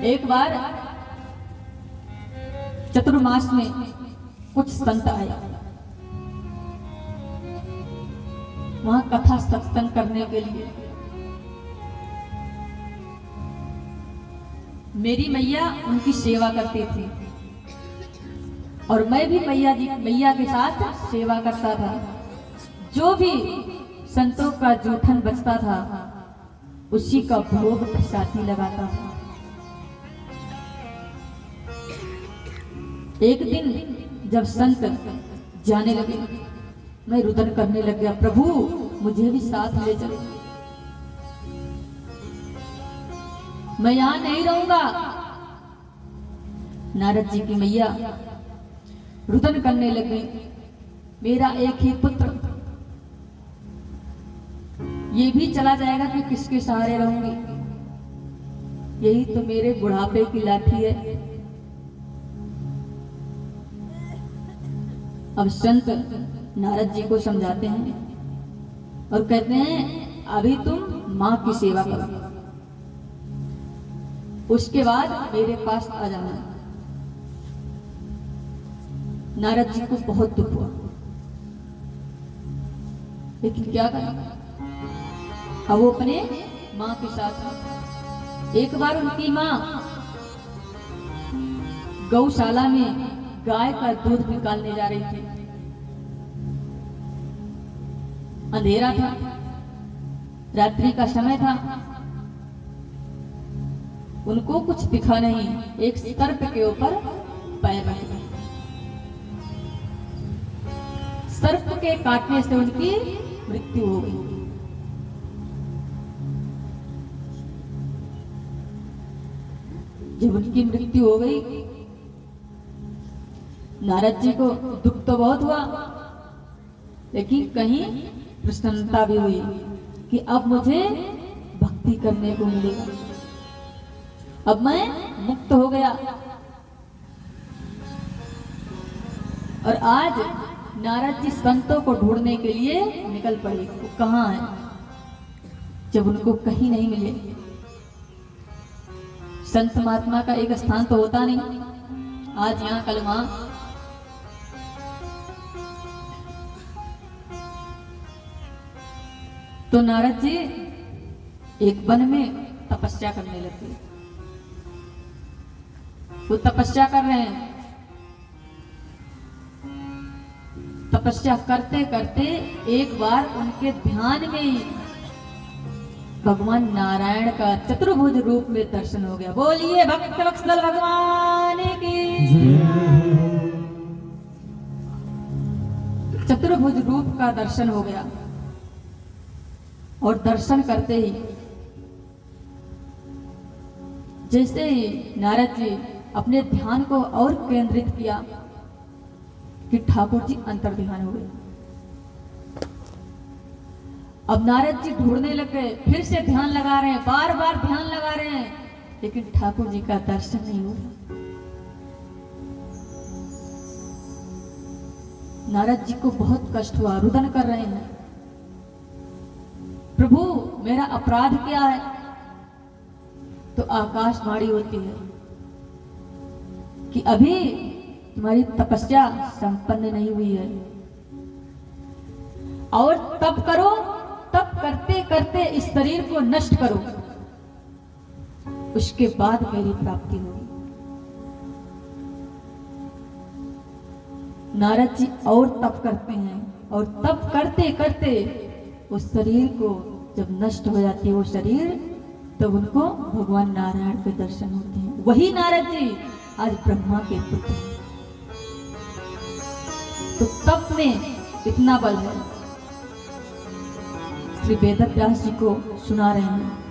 एक बार चतुर्मास में कुछ संत आए, वहां कथा सत्संग करने के लिए। मेरी मैया उनकी सेवा करती थी और मैं भी मैया के साथ सेवा करता था। जो भी संतों का जूठन बचता था उसी का भोग प्रसादी लगाता था। एक दिन जब संत जाने लगे, मैं रुदन करने लग गया, प्रभु मुझे भी साथ ले चलो, मैं यहां नहीं रहूंगा। नारद जी की मैया रुदन करने लग गई, मेरा एक ही पुत्र, ये भी चला जाएगा कि किसके सहारे रहूंगी, यही तो मेरे बुढ़ापे की लाठी है। अब संत नारद जी को समझाते हैं और कहते हैं अभी तुम मां की सेवा करो, उसके बाद मेरे पास आ जाना। नारद जी को बहुत दुख हुआ, लेकिन क्या करें, अब वो अपने मां के साथ। एक बार उनकी मां गौशाला में गाय का दूध निकालने जा रही थी। अंधेरा था, रात्रि का समय था, उनको कुछ दिखा नहीं। एक सर्प के ऊपर पैर रख दिया, सर्प के काटने से उनकी मृत्यु हो गई। जब उनकी मृत्यु हो गई, नारद जी को दुख तो बहुत हुआ, लेकिन कहीं प्रसन्नता भी हुई कि अब मुझे भक्ति करने को मिलेगा, अब मैं मुक्त हो गया। और आज नारद जी संतों को ढूंढने के लिए निकल पड़े। वो कहाँ है, जब उनको कहीं नहीं मिले। संत महात्मा का एक स्थान तो होता नहीं, आज यहाँ कल वहां। तो नारद जी एक वन में तपस्या करने लगे। वो तपस्या कर रहे हैं, तपस्या करते करते एक बार उनके ध्यान में ही भगवान नारायण का चतुर्भुज रूप में दर्शन हो गया। बोलिए भक्तवत्सल भगवान की। चतुर्भुज रूप का दर्शन हो गया और दर्शन करते ही जैसे ही नारद जी अपने ध्यान को और केंद्रित किया कि ठाकुर जी अंतर ध्यान हो गए। अब नारद जी ढूंढने लग गए, फिर से ध्यान लगा रहे हैं, बार बार ध्यान लगा रहे हैं, लेकिन ठाकुर जी का दर्शन नहीं हो रहा। नारद जी को बहुत कष्ट हुआ, रुदन कर रहे हैं, प्रभु मेरा अपराध क्या है। तो आकाशवाणी होती है कि अभी तुम्हारी तपस्या संपन्न नहीं हुई है, और तप करो, तप करते करते इस शरीर को नष्ट करो, उसके बाद मेरी प्राप्ति होगी। नारद जी और तप करते हैं, और तप करते करते उस शरीर को जब नष्ट हो जाती है वो शरीर, तो उनको भगवान नारायण के दर्शन होते हैं। वही नारद जी आज ब्रह्मा के पुत्र हैं। तो तप में इतना बल है। श्री वेद व्यास जी को सुना रहे हैं।